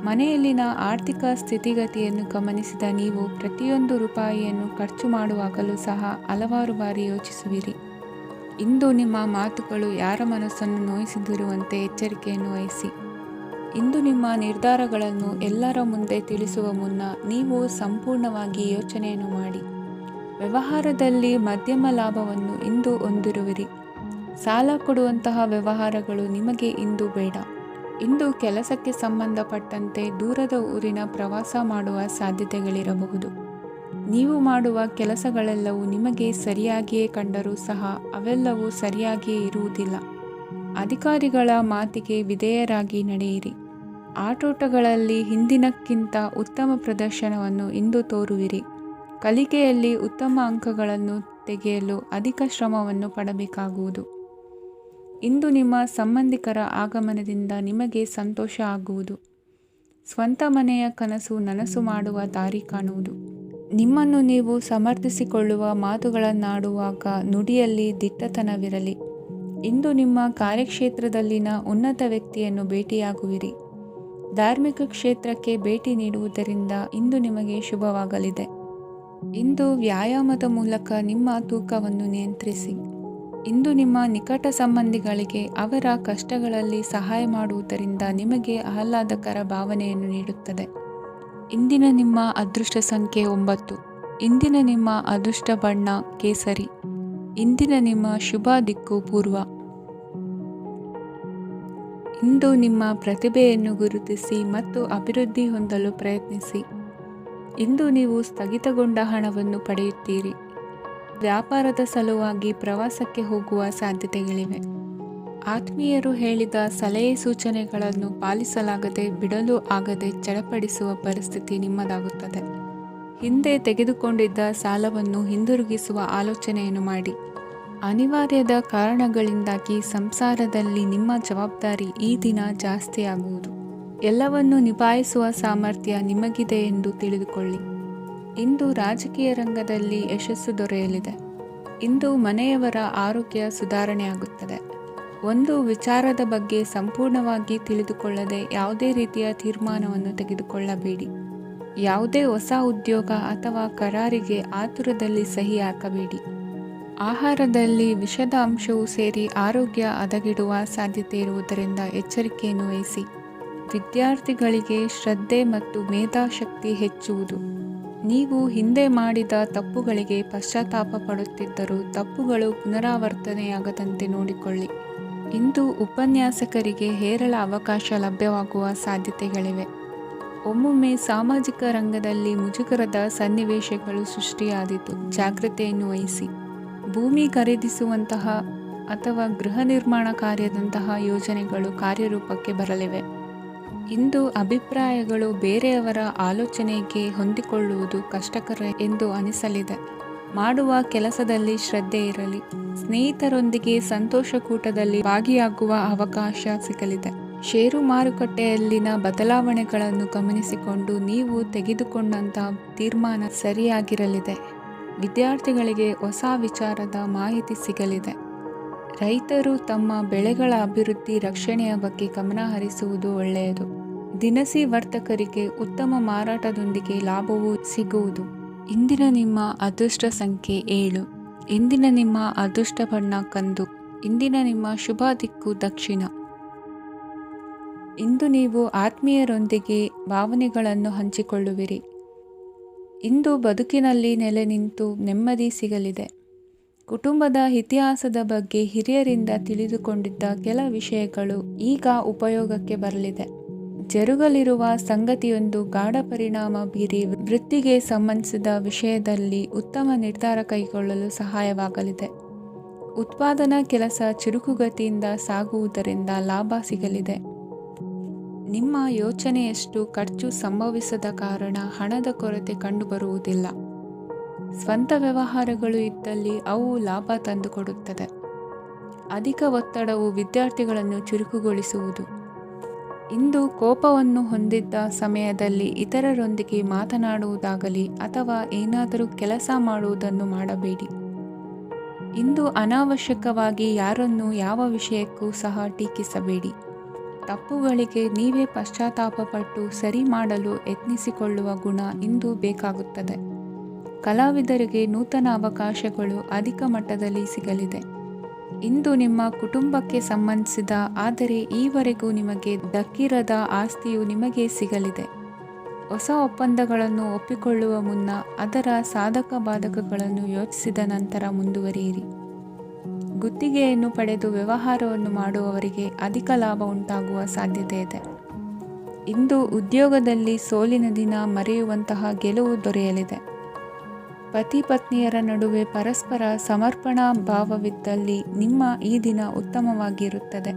ಮನೆಯಲ್ಲಿನ ಆರ್ಥಿಕ ಸ್ಥಿತಿಗತಿಯನ್ನು ಗಮನಿಸಿದ ನೀವು ಪ್ರತಿಯೊಂದು ರೂಪಾಯಿಯನ್ನು ಖರ್ಚು ಮಾಡುವಾಗಲೂ ಸಹ ಹಲವಾರು ಬಾರಿ ಯೋಚಿಸುವಿರಿ. ಇಂದು ನಿಮ್ಮ ಮಾತುಗಳು ಯಾರ ಮನಸ್ಸನ್ನು ನೋಯಿಸದಿರುವಂತೆ ಎಚ್ಚರಿಕೆಯನ್ನು ವಹಿಸಿ. ಇಂದು ನಿಮ್ಮ ನಿರ್ಧಾರಗಳನ್ನು ಎಲ್ಲರ ಮುಂದೆ ತಿಳಿಸುವ ಮುನ್ನ ನೀವು ಸಂಪೂರ್ಣವಾಗಿ ಯೋಚನೆಯನ್ನು ಮಾಡಿ. ವ್ಯವಹಾರದಲ್ಲಿ ಮಧ್ಯಮ ಲಾಭವನ್ನು ಇಂದು ಹೊಂದಿರುವಿರಿ. ಸಾಲ ಕೊಡುವಂತಹ ವ್ಯವಹಾರಗಳು ನಿಮಗೆ ಇಂದು ಬೇಡ. ಇಂದು ಕೆಲಸಕ್ಕೆ ಸಂಬಂಧಪಟ್ಟಂತೆ ದೂರದ ಊರಿನ ಪ್ರವಾಸ ಮಾಡುವ ಸಾಧ್ಯತೆಗಳಿರಬಹುದು. ನೀವು ಮಾಡುವ ಕೆಲಸಗಳೆಲ್ಲವೂ ನಿಮಗೆ ಸರಿಯಾಗಿಯೇ ಕಂಡರೂ ಸಹ ಅವೆಲ್ಲವೂ ಸರಿಯಾಗಿಯೇ ಇರುವುದಿಲ್ಲ. ಅಧಿಕಾರಿಗಳ ಮಾತಿಗೆ ವಿಧೇಯರಾಗಿ ನಡೆಯಿರಿ. ಆಟೋಟಗಳಲ್ಲಿ ಹಿಂದಿನಕ್ಕಿಂತ ಉತ್ತಮ ಪ್ರದರ್ಶನವನ್ನು ಇಂದು ತೋರುವಿರಿ. ಕಲಿಕೆಯಲ್ಲಿ ಉತ್ತಮ ಅಂಕಗಳನ್ನು ತೆಗೆಯಲು ಅಧಿಕ ಶ್ರಮವನ್ನು ಪಡಬೇಕಾಗುವುದು. ಇಂದು ನಿಮ್ಮ ಸಂಬಂಧಿಕರ ಆಗಮನದಿಂದ ನಿಮಗೆ ಸಂತೋಷ ಆಗುವುದು. ಸ್ವಂತ ಮನೆಯ ಕನಸು ನನಸು ಮಾಡುವ ದಾರಿ ಕಾಣುವುದು. ನಿಮ್ಮನ್ನು ನೀವು ಸಮರ್ಥಿಸಿಕೊಳ್ಳುವ ಮಾತುಗಳನ್ನಾಡುವಾಗ ನುಡಿಯಲ್ಲಿ ದಿಟ್ಟತನವಿರಲಿ. ಇಂದು ನಿಮ್ಮ ಕಾರ್ಯಕ್ಷೇತ್ರದಲ್ಲಿನ ಉನ್ನತ ವ್ಯಕ್ತಿಯನ್ನು ಭೇಟಿಯಾಗುವಿರಿ. ಧಾರ್ಮಿಕ ಕ್ಷೇತ್ರಕ್ಕೆ ಭೇಟಿ ನೀಡುವುದರಿಂದ ಇಂದು ನಿಮಗೆ ಶುಭವಾಗಲಿದೆ. ಇಂದು ವ್ಯಾಯಾಮದ ಮೂಲಕ ನಿಮ್ಮ ತೂಕವನ್ನು ನಿಯಂತ್ರಿಸಿ. ಇಂದು ನಿಮ್ಮ ನಿಕಟ ಸಂಬಂಧಿಗಳಿಗೆ ಅವರ ಕಷ್ಟಗಳಲ್ಲಿ ಸಹಾಯ ಮಾಡುವುದರಿಂದ ನಿಮಗೆ ಆಹ್ಲಾದಕರ ಭಾವನೆಯನ್ನು ನೀಡುತ್ತದೆ. ಇಂದಿನ ನಿಮ್ಮ ಅದೃಷ್ಟ ಸಂಖ್ಯೆ 9. ಇಂದಿನ ನಿಮ್ಮ ಅದೃಷ್ಟ ಬಣ್ಣ ಕೇಸರಿ. ಇಂದಿನ ನಿಮ್ಮ ಶುಭ ದಿಕ್ಕು ಪೂರ್ವ. ಇಂದು ನಿಮ್ಮ ಪ್ರತಿಭೆಯನ್ನು ಗುರುತಿಸಿ ಮತ್ತು ಅಭಿವೃದ್ಧಿ ಹೊಂದಲು ಪ್ರಯತ್ನಿಸಿ. ಇಂದು ನೀವು ಸ್ಥಗಿತಗೊಂಡ ಹಣವನ್ನು ಪಡೆಯುತ್ತೀರಿ. ವ್ಯಾಪಾರದ ಸಲುವಾಗಿ ಪ್ರವಾಸಕ್ಕೆ ಹೋಗುವ ಸಾಧ್ಯತೆಗಳಿವೆ. ಆತ್ಮೀಯರು ಹೇಳಿದ ಸಲಹೆ ಸೂಚನೆಗಳನ್ನು ಪಾಲಿಸಲಾಗದೆ ಬಿಡಲು ಆಗದೆ ಚಡಪಡಿಸುವ ಪರಿಸ್ಥಿತಿ ನಿಮ್ಮದಾಗುತ್ತದೆ. ಹಿಂದೆ ತೆಗೆದುಕೊಂಡಿದ್ದ ಸಾಲವನ್ನು ಹಿಂದಿರುಗಿಸುವ ಆಲೋಚನೆಯನ್ನು ಮಾಡಿ. ಅನಿವಾರ್ಯದ ಕಾರಣಗಳಿಂದಾಗಿ ಸಂಸಾರದಲ್ಲಿ ನಿಮ್ಮ ಜವಾಬ್ದಾರಿ ಈ ದಿನ ಜಾಸ್ತಿಯಾಗುವುದು. ಎಲ್ಲವನ್ನು ನಿಭಾಯಿಸುವ ಸಾಮರ್ಥ್ಯ ನಿಮಗಿದೆ ಎಂದು ತಿಳಿದುಕೊಳ್ಳಿ. ಇಂದು ರಾಜಕೀಯ ರಂಗದಲ್ಲಿ ಯಶಸ್ಸು ದೊರೆಯಲಿದೆ. ಇಂದು ಮನೆಯವರ ಆರೋಗ್ಯ ಸುಧಾರಣೆಯಾಗುತ್ತದೆ. ಒಂದು ವಿಚಾರದ ಬಗ್ಗೆ ಸಂಪೂರ್ಣವಾಗಿ ತಿಳಿದುಕೊಳ್ಳದೆ ಯಾವುದೇ ರೀತಿಯ ತೀರ್ಮಾನವನ್ನು ತೆಗೆದುಕೊಳ್ಳಬೇಡಿ. ಯಾವುದೇ ಹೊಸ ಉದ್ಯೋಗ ಅಥವಾ ಕರಾರಿಗೆ ಆತುರದಲ್ಲಿ ಸಹಿ ಹಾಕಬೇಡಿ. ಆಹಾರದಲ್ಲಿ ವಿಷದ ಅಂಶವು ಸೇರಿ ಆರೋಗ್ಯ ಹದಗೆಡುವ ಸಾಧ್ಯತೆ ಇರುವುದರಿಂದ ಎಚ್ಚರಿಕೆಯನ್ನು ವಹಿಸಿ. ವಿದ್ಯಾರ್ಥಿಗಳಿಗೆ ಶ್ರದ್ಧೆ ಮತ್ತು ಮೇಧಾಶಕ್ತಿ ಹೆಚ್ಚುವುದು. ನೀವು ಹಿಂದೆ ಮಾಡಿದ ತಪ್ಪುಗಳಿಗೆ ಪಶ್ಚಾತ್ತಾಪ ಪಡುತ್ತಿದ್ದರೂ ತಪ್ಪುಗಳು ಪುನರಾವರ್ತನೆಯಾಗದಂತೆ ನೋಡಿಕೊಳ್ಳಿ. ಇಂದು ಉಪನ್ಯಾಸಕರಿಗೆ ಹೇರಳ ಅವಕಾಶ ಲಭ್ಯವಾಗುವ ಸಾಧ್ಯತೆಗಳಿವೆ. ಒಮ್ಮೊಮ್ಮೆ ಸಾಮಾಜಿಕ ರಂಗದಲ್ಲಿ ಮುಜುಗರದ ಸನ್ನಿವೇಶಗಳು ಸೃಷ್ಟಿಯಾದೀತು. ಜಾಗ್ರತೆಯನ್ನು ವಹಿಸಿ. ಭೂಮಿ ಖರೀದಿಸುವಂತಹ ಅಥವಾ ಗೃಹ ನಿರ್ಮಾಣ ಕಾರ್ಯದಂತಹ ಯೋಜನೆಗಳು ಕಾರ್ಯರೂಪಕ್ಕೆ ಬರಲಿವೆ. ಇಂದು ಅಭಿಪ್ರಾಯಗಳು ಬೇರೆಯವರ ಆಲೋಚನೆಗೆ ಹೊಂದಿಕೊಳ್ಳುವುದು ಕಷ್ಟಕರ ಎಂದು ಅನಿಸಲಿದೆ. ಮಾಡುವ ಕೆಲಸದಲ್ಲಿ ಶ್ರದ್ಧೆ ಇರಲಿ. ಸ್ನೇಹಿತರೊಂದಿಗೆ ಸಂತೋಷಕೂಟದಲ್ಲಿ ಭಾಗಿಯಾಗುವ ಅವಕಾಶ ಸಿಗಲಿದೆ. ಷೇರು ಮಾರುಕಟ್ಟೆಯಲ್ಲಿನ ಬದಲಾವಣೆಗಳನ್ನು ಗಮನಿಸಿಕೊಂಡು ನೀವು ತೆಗೆದುಕೊಂಡಂಥ ತೀರ್ಮಾನ ಸರಿಯಾಗಿರಲಿದೆ. ವಿದ್ಯಾರ್ಥಿಗಳಿಗೆ ಹೊಸ ವಿಚಾರದ ಮಾಹಿತಿ ಸಿಗಲಿದೆ. ರೈತರು ತಮ್ಮ ಬೆಳೆಗಳ ಅಭಿವೃದ್ಧಿ ರಕ್ಷಣೆಯ ಬಗ್ಗೆ ಗಮನ ಹರಿಸುವುದು ಒಳ್ಳೆಯದು. ದಿನಸಿ ವರ್ತಕರಿಗೆ ಉತ್ತಮ ಮಾರಾಟದೊಂದಿಗೆ ಲಾಭವೂ ಸಿಗುವುದು. ಇಂದಿನ ನಿಮ್ಮ ಅದೃಷ್ಟ ಸಂಖ್ಯೆ 7. ಇಂದಿನ ನಿಮ್ಮ ಅದೃಷ್ಟ ಬಣ್ಣ ಕಂದು. ಇಂದಿನ ನಿಮ್ಮ ಶುಭ ದಿಕ್ಕು ದಕ್ಷಿಣ. ಇಂದು ನೀವು ಆತ್ಮೀಯರೊಂದಿಗೆ ಭಾವನೆಗಳನ್ನು ಹಂಚಿಕೊಳ್ಳುವಿರಿ. ಇಂದು ಬದುಕಿನಲ್ಲಿ ನೆಲೆ ನಿಂತು ನೆಮ್ಮದಿ ಸಿಗಲಿದೆ. ಕುಟುಂಬದ ಇತಿಹಾಸದ ಬಗ್ಗೆ ಹಿರಿಯರಿಂದ ತಿಳಿದುಕೊಂಡಿದ್ದ ಕೆಲ ವಿಷಯಗಳು ಈಗ ಉಪಯೋಗಕ್ಕೆ ಬರಲಿದೆ. ಜರುಗಲಿರುವ ಸಂಗತಿಯೊಂದು ಗಾಢ ಪರಿಣಾಮ ಬೀರಿ ವೃತ್ತಿಗೆ ಸಂಬಂಧಿಸಿದ ವಿಷಯದಲ್ಲಿ ಉತ್ತಮ ನಿರ್ಧಾರ ಕೈಗೊಳ್ಳಲು ಸಹಾಯವಾಗಲಿದೆ. ಉತ್ಪಾದನಾ ಕೆಲಸ ಚುರುಕುಗತಿಯಿಂದ ಸಾಗುವುದರಿಂದ ಲಾಭ ಸಿಗಲಿದೆ. ನಿಮ್ಮ ಯೋಚನೆಯಷ್ಟು ಖರ್ಚು ಸಂಭವಿಸದ ಕಾರಣ ಹಣದ ಕೊರತೆ ಕಂಡುಬರುವುದಿಲ್ಲ. ಸ್ವಂತ ವ್ಯವಹಾರಗಳು ಇದ್ದಲ್ಲಿ ಅವು ಲಾಭ ತಂದುಕೊಡುತ್ತದೆ. ಅಧಿಕ ಒತ್ತಡವು ವಿದ್ಯಾರ್ಥಿಗಳನ್ನು ಚುರುಕುಗೊಳಿಸುವುದು. ಇಂದು ಕೋಪವನ್ನು ಹೊಂದಿದ್ದ ಸಮಯದಲ್ಲಿ ಇತರರೊಂದಿಗೆ ಮಾತನಾಡುವುದಾಗಲಿ ಅಥವಾ ಏನಾದರೂ ಕೆಲಸ ಮಾಡುವುದನ್ನು ಮಾಡಬೇಡಿ. ಇಂದು ಅನಾವಶ್ಯಕವಾಗಿ ಯಾರನ್ನೂ ಯಾವ ವಿಷಯಕ್ಕೂ ಸಹ ಟೀಕಿಸಬೇಡಿ. ತಪ್ಪುಗಳಿಗೆ ನೀವೇ ಪಶ್ಚಾತ್ತಾಪಪಟ್ಟು ಸರಿ ಮಾಡಲು ಯತ್ನಿಸಿಕೊಳ್ಳುವ ಗುಣ ಇಂದು ಬೇಕಾಗುತ್ತದೆ. ಕಲಾವಿದರಿಗೆ ನೂತನ ಅವಕಾಶಗಳು ಅಧಿಕ ಮಟ್ಟದಲ್ಲಿ ಸಿಗಲಿದೆ. ಇಂದು ನಿಮ್ಮ ಕುಟುಂಬಕ್ಕೆ ಸಂಬಂಧಿಸಿದ ಆದರೆ ಈವರೆಗೂ ನಿಮಗೆ ದಕ್ಕಿರದ ಆಸ್ತಿಯು ನಿಮಗೆ ಸಿಗಲಿದೆ. ಹೊಸ ಒಪ್ಪಂದಗಳನ್ನು ಒಪ್ಪಿಕೊಳ್ಳುವ ಮುನ್ನ ಅದರ ಸಾಧಕ ಬಾಧಕಗಳನ್ನು ಯೋಚಿಸಿದ ನಂತರ ಮುಂದುವರಿಯಿರಿ. ಗುತ್ತಿಗೆಯನ್ನು ಪಡೆದು ವ್ಯವಹಾರವನ್ನು ಮಾಡುವವರಿಗೆ ಅಧಿಕ ಲಾಭ ಉಂಟಾಗುವ ಸಾಧ್ಯತೆ ಇದೆ. ಇಂದು ಉದ್ಯೋಗದಲ್ಲಿ ಸೋಲಿನ ದಿನ ಮರೆಯುವಂತಹ ಗೆಲುವು ದೊರೆಯಲಿದೆ. ಪತಿ ಪತ್ನಿಯರ ನಡುವೆ ಪರಸ್ಪರ ಸಮರ್ಪಣಾ ಭಾವವಿದ್ದಲ್ಲಿ ನಿಮ್ಮ ಈ ದಿನ ಉತ್ತಮವಾಗಿರುತ್ತದೆ.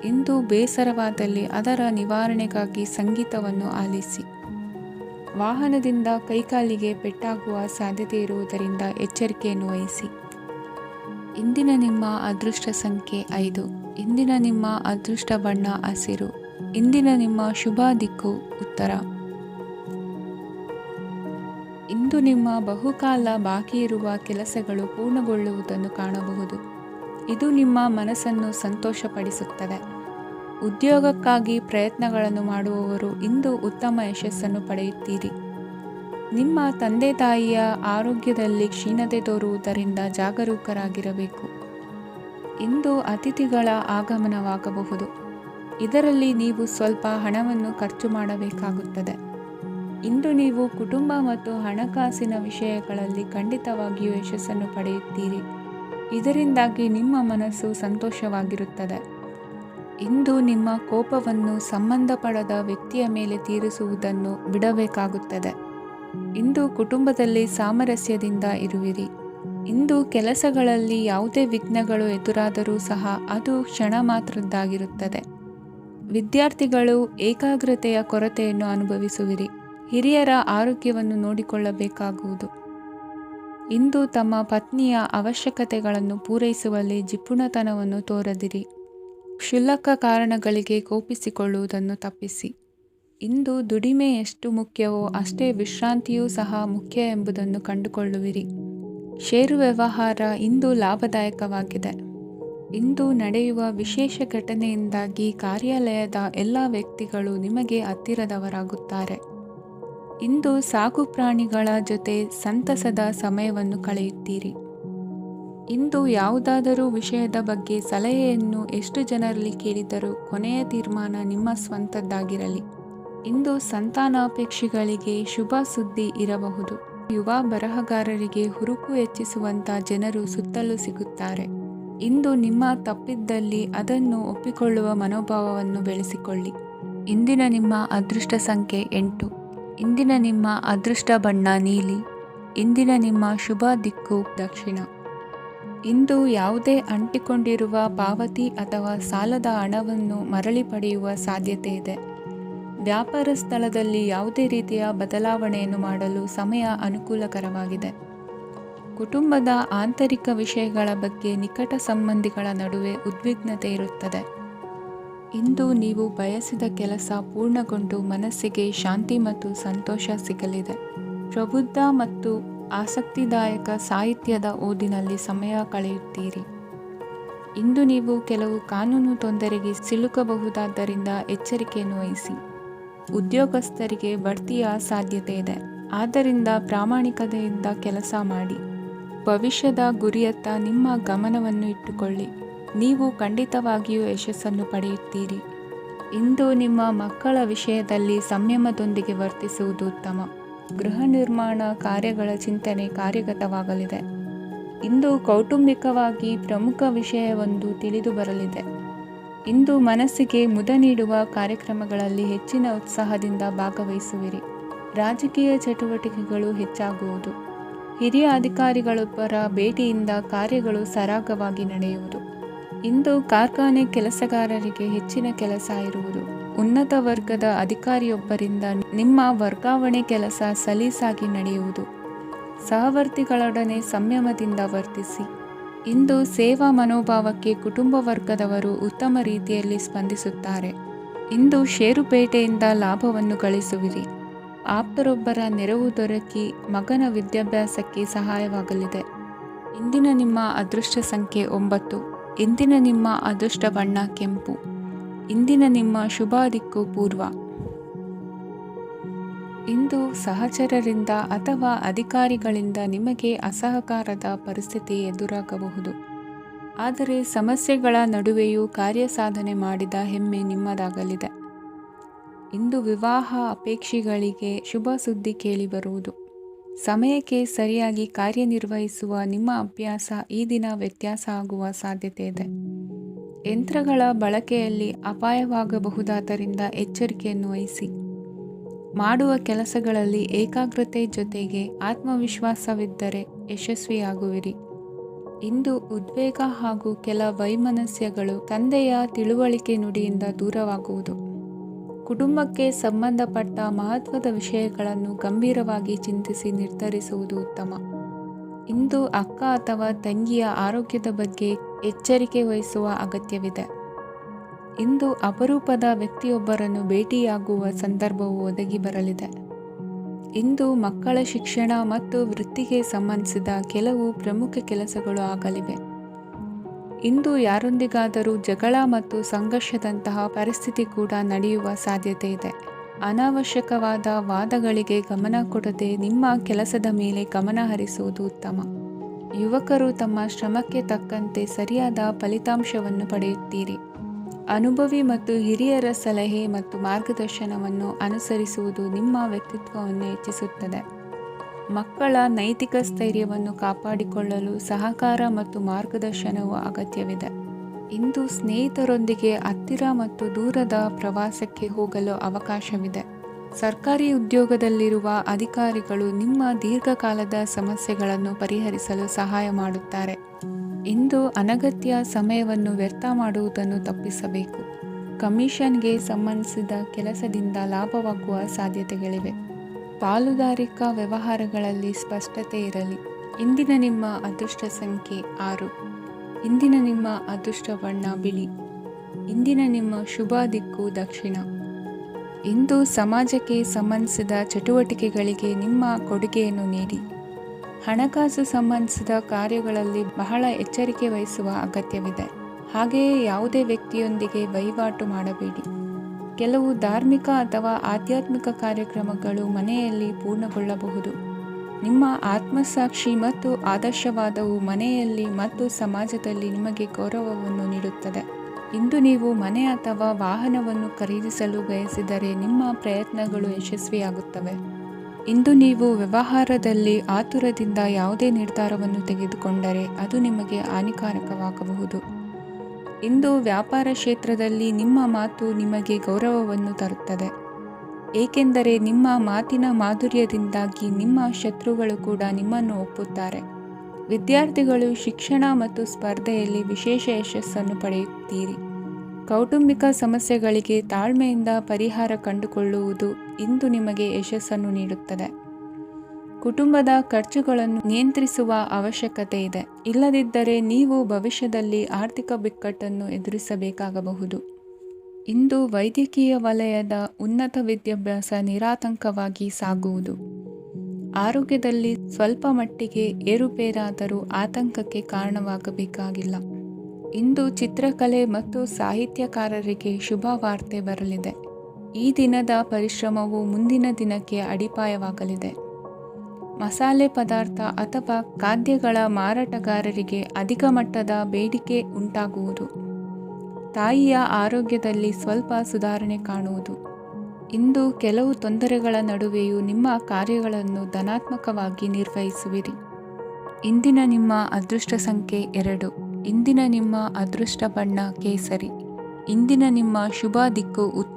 ಇಂದು ಬೇಸರವಾದಲ್ಲಿ ಅದರ ನಿವಾರಣೆಗಾಗಿ ಸಂಗೀತವನ್ನು ಆಲಿಸಿ. ವಾಹನದಿಂದ ಕೈಕಾಲಿಗೆ ಪೆಟ್ಟಾಗುವ ಸಾಧ್ಯತೆ ಇರುವುದರಿಂದ ಎಚ್ಚರಿಕೆಯನ್ನು ವಹಿಸಿ. ಇಂದಿನ ನಿಮ್ಮ ಅದೃಷ್ಟ ಸಂಖ್ಯೆ 5. ಇಂದಿನ ನಿಮ್ಮ ಅದೃಷ್ಟ ಬಣ್ಣ ಹಸಿರು. ಇಂದಿನ ನಿಮ್ಮ ಶುಭ ದಿಕ್ಕು ಉತ್ತರ. ಇಂದು ನಿಮ್ಮ ಬಹುಕಾಲ ಬಾಕಿ ಇರುವ ಕೆಲಸಗಳು ಪೂರ್ಣಗೊಳ್ಳುವುದನ್ನು ಕಾಣಬಹುದು. ಇದು ನಿಮ್ಮ ಮನಸ್ಸನ್ನು ಸಂತೋಷಪಡಿಸುತ್ತದೆ. ಉದ್ಯೋಗಕ್ಕಾಗಿ ಪ್ರಯತ್ನಗಳನ್ನು ಮಾಡುವವರು ಇಂದು ಉತ್ತಮ ಯಶಸ್ಸನ್ನು ಪಡೆಯುತ್ತೀರಿ. ನಿಮ್ಮ ತಂದೆ ತಾಯಿಯ ಆರೋಗ್ಯದಲ್ಲಿ ಕ್ಷೀಣತೆ ತೋರುವುದರಿಂದ ಜಾಗರೂಕರಾಗಿರಬೇಕು. ಇಂದು ಅತಿಥಿಗಳ ಆಗಮನವಾಗಬಹುದು. ಇದರಲ್ಲಿ ನೀವು ಸ್ವಲ್ಪ ಹಣವನ್ನು ಖರ್ಚು ಮಾಡಬೇಕಾಗುತ್ತದೆ. ಇಂದು ನೀವು ಕುಟುಂಬ ಮತ್ತು ಹಣಕಾಸಿನ ವಿಷಯಗಳಲ್ಲಿ ಖಂಡಿತವಾಗಿಯೂ ಯಶಸ್ಸನ್ನು ಪಡೆಯುತ್ತೀರಿ. ಇದರಿಂದಾಗಿ ನಿಮ್ಮ ಮನಸ್ಸು ಸಂತೋಷವಾಗಿರುತ್ತದೆ. ಇಂದು ನಿಮ್ಮ ಕೋಪವನ್ನು ಸಂಬಂಧಪಡದ ವ್ಯಕ್ತಿಯ ಮೇಲೆ ತೀರಿಸುವುದನ್ನು ಬಿಡಬೇಕಾಗುತ್ತದೆ. ಇಂದು ಕುಟುಂಬದಲ್ಲಿ ಸಾಮರಸ್ಯದಿಂದ ಇರುವಿರಿ. ಇಂದು ಕೆಲಸಗಳಲ್ಲಿ ಯಾವುದೇ ವಿಘ್ನಗಳು ಎದುರಾದರೂ ಸಹ ಅದು ಕ್ಷಣ ಮಾತ್ರದ್ದಾಗಿರುತ್ತದೆ. ವಿದ್ಯಾರ್ಥಿಗಳು ಏಕಾಗ್ರತೆಯ ಕೊರತೆಯನ್ನು ಅನುಭವಿಸುವಿರಿ. ಹಿರಿಯರ ಆರೋಗ್ಯವನ್ನು ನೋಡಿಕೊಳ್ಳಬೇಕಾಗುವುದು. ಇಂದು ತಮ್ಮ ಪತ್ನಿಯ ಅವಶ್ಯಕತೆಗಳನ್ನು ಪೂರೈಸುವಲ್ಲಿ ಜಿಪುಣತನವನ್ನು ತೋರದಿರಿ. ಕ್ಷುಲ್ಲಕ ಕಾರಣಗಳಿಗೆ ಕೋಪಿಸಿಕೊಳ್ಳುವುದನ್ನು ತಪ್ಪಿಸಿ. ಇಂದು ದುಡಿಮೆ ಎಷ್ಟು ಮುಖ್ಯವೋ ಅಷ್ಟೇ ವಿಶ್ರಾಂತಿಯೂ ಸಹ ಮುಖ್ಯ ಎಂಬುದನ್ನು ಕಂಡುಕೊಳ್ಳುವಿರಿ. ಷೇರು ವ್ಯವಹಾರ ಇಂದು ಲಾಭದಾಯಕವಾಗಿದೆ. ಇಂದು ನಡೆಯುವ ವಿಶೇಷ ಘಟನೆಯಿಂದಾಗಿ ಕಾರ್ಯಾಲಯದ ಎಲ್ಲ ವ್ಯಕ್ತಿಗಳು ನಿಮಗೆ ಹತ್ತಿರದವರಾಗುತ್ತಾರೆ. ಇಂದು ಸಾಕು ಪ್ರಾಣಿಗಳ ಜೊತೆ ಸಂತಸದ ಸಮಯವನ್ನು ಕಳೆಯುತ್ತೀರಿ. ಇಂದು ಯಾವುದಾದರೂ ವಿಷಯದ ಬಗ್ಗೆ ಸಲಹೆಯನ್ನು ಎಷ್ಟು ಜನರಲ್ಲಿ ಕೇಳಿದರೂ ಕೊನೆಯ ತೀರ್ಮಾನ ನಿಮ್ಮ ಸ್ವಂತದ್ದಾಗಿರಲಿ. ಇಂದು ಸಂತಾನಾಪೇಕ್ಷಿಗಳಿಗೆ ಶುಭ ಸುದ್ದಿ ಇರಬಹುದು. ಯುವ ಬರಹಗಾರರಿಗೆ ಹುರುಪು ಹೆಚ್ಚಿಸುವಂಥ ಜನರು ಸುತ್ತಲೂ ಸಿಗುತ್ತಾರೆ. ಇಂದು ನಿಮ್ಮ ತಪ್ಪಿದ್ದಲ್ಲಿ ಅದನ್ನು ಒಪ್ಪಿಕೊಳ್ಳುವ ಮನೋಭಾವವನ್ನು ಬೆಳೆಸಿಕೊಳ್ಳಿ. ಇಂದಿನ ನಿಮ್ಮ ಅದೃಷ್ಟ ಸಂಖ್ಯೆ 8. ಇಂದಿನ ನಿಮ್ಮ ಅದೃಷ್ಟ ಬಣ್ಣ ನೀಲಿ. ಇಂದಿನ ನಿಮ್ಮ ಶುಭ ದಿಕ್ಕು ದಕ್ಷಿಣ. ಇಂದು ಯಾವುದೇ ಅಂಟಿಕೊಂಡಿರುವ ಪಾವತಿ ಅಥವಾ ಸಾಲದ ಹಣವನ್ನು ಮರಳಿ ಪಡೆಯುವ ಸಾಧ್ಯತೆ ಇದೆ. ವ್ಯಾಪಾರ ಸ್ಥಳದಲ್ಲಿ ಯಾವುದೇ ರೀತಿಯ ಬದಲಾವಣೆಯನ್ನು ಮಾಡಲು ಸಮಯ ಅನುಕೂಲಕರವಾಗಿದೆ. ಕುಟುಂಬದ ಆಂತರಿಕ ವಿಷಯಗಳ ಬಗ್ಗೆ ನಿಕಟ ಸಂಬಂಧಿಗಳ ನಡುವೆ ಉದ್ವಿಗ್ನತೆ ಇರುತ್ತದೆ. ಇಂದು ನೀವು ಬಯಸಿದ ಕೆಲಸ ಪೂರ್ಣಗೊಂಡು ಮನಸ್ಸಿಗೆ ಶಾಂತಿ ಮತ್ತು ಸಂತೋಷ ಸಿಗಲಿದೆ. ಪ್ರಬುದ್ಧ ಮತ್ತು ಆಸಕ್ತಿದಾಯಕ ಸಾಹಿತ್ಯದ ಓದಿನಲ್ಲಿ ಸಮಯ ಕಳೆಯುತ್ತೀರಿ. ಇಂದು ನೀವು ಕೆಲವು ಕಾನೂನು ತೊಂದರೆಗೆ ಸಿಲುಕಬಹುದಾದ್ದರಿಂದ ಎಚ್ಚರಿಕೆಯನ್ನು ವಹಿಸಿ. ಉದ್ಯೋಗಸ್ಥರಿಗೆ ಬಡ್ತಿಯ ಸಾಧ್ಯತೆ ಇದೆ, ಆದ್ದರಿಂದ ಪ್ರಾಮಾಣಿಕತೆಯಿಂದ ಕೆಲಸ ಮಾಡಿ. ಭವಿಷ್ಯದ ಗುರಿಯತ್ತ ನಿಮ್ಮ ಗಮನವನ್ನು ಇಟ್ಟುಕೊಳ್ಳಿ. ನೀವು ಖಂಡಿತವಾಗಿಯೂ ಯಶಸ್ಸನ್ನು ಪಡೆಯುತ್ತೀರಿ. ಇಂದು ನಿಮ್ಮ ಮಕ್ಕಳ ವಿಷಯದಲ್ಲಿ ಸಂಯಮದೊಂದಿಗೆ ವರ್ತಿಸುವುದು ಉತ್ತಮ. ಗೃಹ ನಿರ್ಮಾಣ ಕಾರ್ಯಗಳ ಚಿಂತನೆ ಕಾರ್ಯಗತವಾಗಲಿದೆ. ಇಂದು ಕೌಟುಂಬಿಕವಾಗಿ ಪ್ರಮುಖ ವಿಷಯವೊಂದು ತಿಳಿದು ಬರಲಿದೆ. ಇಂದು ಮನಸ್ಸಿಗೆ ಮುದ ನೀಡುವ ಕಾರ್ಯಕ್ರಮಗಳಲ್ಲಿ ಹೆಚ್ಚಿನ ಉತ್ಸಾಹದಿಂದ ಭಾಗವಹಿಸುವಿರಿ. ರಾಜಕೀಯ ಚಟುವಟಿಕೆಗಳು ಹೆಚ್ಚಾಗುವುದು. ಹಿರಿಯ ಅಧಿಕಾರಿಗಳೊಬ್ಬರ ಭೇಟಿಯಿಂದ ಕಾರ್ಯಗಳು ಸರಾಗವಾಗಿ ನಡೆಯುವುದು. ಇಂದು ಕಾರ್ಖಾನೆ ಕೆಲಸಗಾರರಿಗೆ ಹೆಚ್ಚಿನ ಕೆಲಸ ಇರುವುದು. ಉನ್ನತ ವರ್ಗದ ಅಧಿಕಾರಿಯೊಬ್ಬರಿಂದ ನಿಮ್ಮ ವರ್ಗಾವಣೆ ಕೆಲಸ ಸಲೀಸಾಗಿ ನಡೆಯುವುದು. ಸಹವರ್ತಿಗಳೊಡನೆ ಸಂಯಮದಿಂದ ವರ್ತಿಸಿ. ಇಂದು ಸೇವಾ ಮನೋಭಾವಕ್ಕೆ ಕುಟುಂಬ ವರ್ಗದವರು ಉತ್ತಮ ರೀತಿಯಲ್ಲಿ ಸ್ಪಂದಿಸುತ್ತಾರೆ. ಇಂದು ಷೇರುಪೇಟೆಯಿಂದ ಲಾಭವನ್ನು ಗಳಿಸುವಿರಿ. ಆಪ್ತರೊಬ್ಬರ ನೆರವು ದೊರಕಿ ಮಗನ ವಿದ್ಯಾಭ್ಯಾಸಕ್ಕೆ ಸಹಾಯವಾಗಲಿದೆ. ಇಂದಿನ ನಿಮ್ಮ ಅದೃಷ್ಟ ಸಂಖ್ಯೆ 9. ಇಂದಿನ ನಿಮ್ಮ ಅದೃಷ್ಟ ಬಣ್ಣ ಕೆಂಪು. ಇಂದಿನ ನಿಮ್ಮ ಶುಭ ದಿಕ್ಕು ಪೂರ್ವ. ಇಂದು ಸಹಚರರಿಂದ ಅಥವಾ ಅಧಿಕಾರಿಗಳಿಂದ ನಿಮಗೆ ಅಸಹಕಾರದ ಪರಿಸ್ಥಿತಿ ಎದುರಾಗಬಹುದು. ಆದರೆ ಸಮಸ್ಯೆಗಳ ನಡುವೆಯೂ ಕಾರ್ಯಸಾಧನೆ ಮಾಡಿದ ಹೆಮ್ಮೆ ನಿಮ್ಮದಾಗಲಿದೆ. ಇಂದು ವಿವಾಹ ಅಪೇಕ್ಷಿಗಳಿಗೆ ಶುಭ ಸುದ್ದಿ ಕೇಳಿಬರುವುದು. ಸಮಯಕ್ಕೆ ಸರಿಯಾಗಿ ಕಾರ್ಯನಿರ್ವಹಿಸುವ ನಿಮ್ಮ ಅಭ್ಯಾಸ ಈ ದಿನ ವ್ಯತ್ಯಾಸ ಆಗುವ ಸಾಧ್ಯತೆ ಇದೆ. ಯಂತ್ರಗಳ ಬಳಕೆಯಲ್ಲಿ ಅಪಾಯವಾಗಬಹುದಾದ್ದರಿಂದ ಎಚ್ಚರಿಕೆಯನ್ನು ವಹಿಸಿ. ಮಾಡುವ ಕೆಲಸಗಳಲ್ಲಿ ಏಕಾಗ್ರತೆ ಜೊತೆಗೆ ಆತ್ಮವಿಶ್ವಾಸವಿದ್ದರೆ ಯಶಸ್ವಿಯಾಗುವಿರಿ. ಇಂದು ಉದ್ವೇಗ ಹಾಗೂ ಕೆಲ ವೈಮನಸ್ಯಗಳು ತಂದೆಯ ತಿಳುವಳಿಕೆ ನುಡಿಯಿಂದ ದೂರವಾಗುವುದು. ಕುಟುಂಬಕ್ಕೆ ಸಂಬಂಧಪಟ್ಟ ಮಹತ್ವದ ವಿಷಯಗಳನ್ನು ಗಂಭೀರವಾಗಿ ಚಿಂತಿಸಿ ನಿರ್ಧರಿಸುವುದು ಉತ್ತಮ. ಇಂದು ಅಕ್ಕ ಅಥವಾ ತಂಗಿಯ ಆರೋಗ್ಯದ ಬಗ್ಗೆ ಎಚ್ಚರಿಕೆ ವಹಿಸುವ ಅಗತ್ಯವಿದೆ. ಇಂದು ಅಪರೂಪದ ವ್ಯಕ್ತಿಯೊಬ್ಬರನ್ನು ಭೇಟಿಯಾಗುವ ಸಂದರ್ಭವು ಒದಗಿ ಬರಲಿದೆ. ಇಂದು ಮಕ್ಕಳ ಶಿಕ್ಷಣ ಮತ್ತು ವೃತ್ತಿಗೆ ಸಂಬಂಧಿಸಿದ ಕೆಲವು ಪ್ರಮುಖ ಕೆಲಸಗಳು ಆಗಲಿವೆ. ಇಂದು ಯಾರೊಂದಿಗಾದರೂ ಜಗಳ ಮತ್ತು ಸಂಘರ್ಷದಂತಹ ಪರಿಸ್ಥಿತಿ ಕೂಡ ನಡೆಯುವ ಸಾಧ್ಯತೆ ಇದೆ. ಅನಾವಶ್ಯಕವಾದ ವಾದಗಳಿಗೆ ಗಮನ ಕೊಡದೆ ನಿಮ್ಮ ಕೆಲಸದ ಮೇಲೆ ಗಮನ ಹರಿಸುವುದು ಉತ್ತಮ. ಯುವಕರು ತಮ್ಮ ಶ್ರಮಕ್ಕೆ ತಕ್ಕಂತೆ ಸರಿಯಾದ ಫಲಿತಾಂಶವನ್ನು ಪಡೆಯುತ್ತೀರಿ. ಅನುಭವಿ ಮತ್ತು ಹಿರಿಯರ ಸಲಹೆ ಮತ್ತು ಮಾರ್ಗದರ್ಶನವನ್ನು ಅನುಸರಿಸುವುದು ನಿಮ್ಮ ವ್ಯಕ್ತಿತ್ವವನ್ನು ಹೆಚ್ಚಿಸುತ್ತದೆ. ಮಕ್ಕಳ ನೈತಿಕ ಸ್ಥೈರ್ಯವನ್ನು ಕಾಪಾಡಿಕೊಳ್ಳಲು ಸಹಕಾರ ಮತ್ತು ಮಾರ್ಗದರ್ಶನವು ಅಗತ್ಯವಿದೆ. ಇಂದು ಸ್ನೇಹಿತರೊಂದಿಗೆ ಹತ್ತಿರ ಮತ್ತು ದೂರದ ಪ್ರವಾಸಕ್ಕೆ ಹೋಗಲು ಅವಕಾಶವಿದೆ. ಸರ್ಕಾರಿ ಉದ್ಯೋಗದಲ್ಲಿರುವ ಅಧಿಕಾರಿಗಳು ನಿಮ್ಮ ದೀರ್ಘಕಾಲದ ಸಮಸ್ಯೆಗಳನ್ನು ಪರಿಹರಿಸಲು ಸಹಾಯ ಮಾಡುತ್ತಾರೆ. ಇಂದು ಅನಗತ್ಯ ಸಮಯವನ್ನು ವ್ಯರ್ಥ ಮಾಡುವುದನ್ನು ತಪ್ಪಿಸಬೇಕು. ಕಮಿಷನ್ಗೆ ಸಂಬಂಧಿಸಿದ ಕೆಲಸದಿಂದ ಲಾಭವಾಗುವ ಸಾಧ್ಯತೆಗಳಿವೆ. ಪಾಲುದಾರಿಕಾ ವ್ಯವಹಾರಗಳಲ್ಲಿ ಸ್ಪಷ್ಟತೆ ಇರಲಿ. ಇಂದಿನ ನಿಮ್ಮ ಅದೃಷ್ಟ ಸಂಖ್ಯೆ 6. ಇಂದಿನ ನಿಮ್ಮ ಅದೃಷ್ಟ ಬಣ್ಣ ಬಿಳಿ. ಇಂದಿನ ನಿಮ್ಮ ಶುಭ ದಿಕ್ಕು ದಕ್ಷಿಣ. ಇಂದು ಸಮಾಜಕ್ಕೆ ಸಂಬಂಧಿಸಿದ ಚಟುವಟಿಕೆಗಳಿಗೆ ನಿಮ್ಮ ಕೊಡುಗೆಯನ್ನು ನೀಡಿ. ಹಣಕಾಸು ಸಂಬಂಧಿಸಿದ ಕಾರ್ಯಗಳಲ್ಲಿ ಬಹಳ ಎಚ್ಚರಿಕೆ ವಹಿಸುವ ಅಗತ್ಯವಿದೆ. ಹಾಗೆಯೇ ಯಾವುದೇ ವ್ಯಕ್ತಿಯೊಂದಿಗೆ ವಹಿವಾಟು ಮಾಡಬೇಡಿ. ಕೆಲವು ಧಾರ್ಮಿಕ ಅಥವಾ ಆಧ್ಯಾತ್ಮಿಕ ಕಾರ್ಯಕ್ರಮಗಳು ಮನೆಯಲ್ಲಿ ಪೂರ್ಣಗೊಳ್ಳಬಹುದು. ನಿಮ್ಮ ಆತ್ಮಸಾಕ್ಷಿ ಮತ್ತು ಆದರ್ಶವಾದವು ಮನೆಯಲ್ಲಿ ಮತ್ತು ಸಮಾಜದಲ್ಲಿ ನಿಮಗೆ ಗೌರವವನ್ನು ನೀಡುತ್ತದೆ. ಇಂದು ನೀವು ಮನೆ ಅಥವಾ ವಾಹನವನ್ನು ಖರೀದಿಸಲು ಬಯಸಿದರೆ ನಿಮ್ಮ ಪ್ರಯತ್ನಗಳು ಯಶಸ್ವಿಯಾಗುತ್ತವೆ. ಇಂದು ನೀವು ವ್ಯವಹಾರದಲ್ಲಿ ಆತುರದಿಂದ ಯಾವುದೇ ನಿರ್ಧಾರವನ್ನು ತೆಗೆದುಕೊಂಡರೆ ಅದು ನಿಮಗೆ ಹಾನಿಕಾರಕವಾಗಬಹುದು. ಇಂದು ವ್ಯಾಪಾರ ಕ್ಷೇತ್ರದಲ್ಲಿ ನಿಮ್ಮ ಮಾತು ನಿಮಗೆ ಗೌರವವನ್ನು ತರುತ್ತದೆ, ಏಕೆಂದರೆ ನಿಮ್ಮ ಮಾತಿನ ಮಾಧುರ್ಯದಿಂದಾಗಿ ನಿಮ್ಮ ಶತ್ರುಗಳು ಕೂಡ ನಿಮ್ಮನ್ನು ಒಪ್ಪುತ್ತಾರೆ. ವಿದ್ಯಾರ್ಥಿಗಳು ಶಿಕ್ಷಣ ಮತ್ತು ಸ್ಪರ್ಧೆಯಲ್ಲಿ ವಿಶೇಷ ಯಶಸ್ಸನ್ನು ಪಡೆಯುತ್ತೀರಿ. ಕೌಟುಂಬಿಕ ಸಮಸ್ಯೆಗಳಿಗೆ ತಾಳ್ಮೆಯಿಂದ ಪರಿಹಾರ ಕಂಡುಕೊಳ್ಳುವುದು ಇಂದು ನಿಮಗೆ ಯಶಸ್ಸನ್ನು ನೀಡುತ್ತದೆ. ಕುಟುಂಬದ ಖರ್ಚುಗಳನ್ನು ನಿಯಂತ್ರಿಸುವ ಅವಶ್ಯಕತೆ ಇದೆ. ಇಲ್ಲದಿದ್ದರೆ ನೀವು ಭವಿಷ್ಯದಲ್ಲಿ ಆರ್ಥಿಕ ಬಿಕ್ಕಟ್ಟನ್ನು ಎದುರಿಸಬೇಕಾಗಬಹುದು. ಇಂದು ವೈದ್ಯಕೀಯ ವಲಯದ ಉನ್ನತ ವಿದ್ಯಾಭ್ಯಾಸ ನಿರಾತಂಕವಾಗಿ ಸಾಗುವುದು. ಆರೋಗ್ಯದಲ್ಲಿ ಸ್ವಲ್ಪ ಮಟ್ಟಿಗೆ ಏರುಪೇರಾದರೂ ಆತಂಕಕ್ಕೆ ಕಾರಣವಾಗಬೇಕಾಗಿಲ್ಲ. ಇಂದು ಚಿತ್ರಕಲೆ ಮತ್ತು ಸಾಹಿತ್ಯಕಾರರಿಗೆ ಶುಭ ವಾರ್ತೆ ಬರಲಿದೆ. ಈ ದಿನದ ಪರಿಶ್ರಮವು ಮುಂದಿನ ದಿನಕ್ಕೆ ಅಡಿಪಾಯವಾಗಲಿದೆ. ಮಸಾಲೆ ಪದಾರ್ಥ ಅಥವಾ ಖಾದ್ಯಗಳ ಮಾರಾಟಗಾರರಿಗೆ ಅಧಿಕ ಮಟ್ಟದ ಬೇಡಿಕೆ ಉಂಟಾಗುವುದು. ತಾಯಿಯ ಆರೋಗ್ಯದಲ್ಲಿ ಸ್ವಲ್ಪ ಸುಧಾರಣೆ ಕಾಣುವುದು. ಇಂದು ಕೆಲವು ತೊಂದರೆಗಳ ನಡುವೆಯೂ ನಿಮ್ಮ ಕಾರ್ಯಗಳನ್ನು ಧನಾತ್ಮಕವಾಗಿ ನಿರ್ವಹಿಸುವಿರಿ. ಇಂದಿನ ನಿಮ್ಮ ಅದೃಷ್ಟ ಸಂಖ್ಯೆ 2. ಇಂದಿನ ನಿಮ್ಮ ಅದೃಷ್ಟ ಬಣ್ಣ ಕೇಸರಿ. ಇಂದಿನ ನಿಮ್ಮ ಶುಭ ದಿಕ್ಕು ಉತ್ತರ.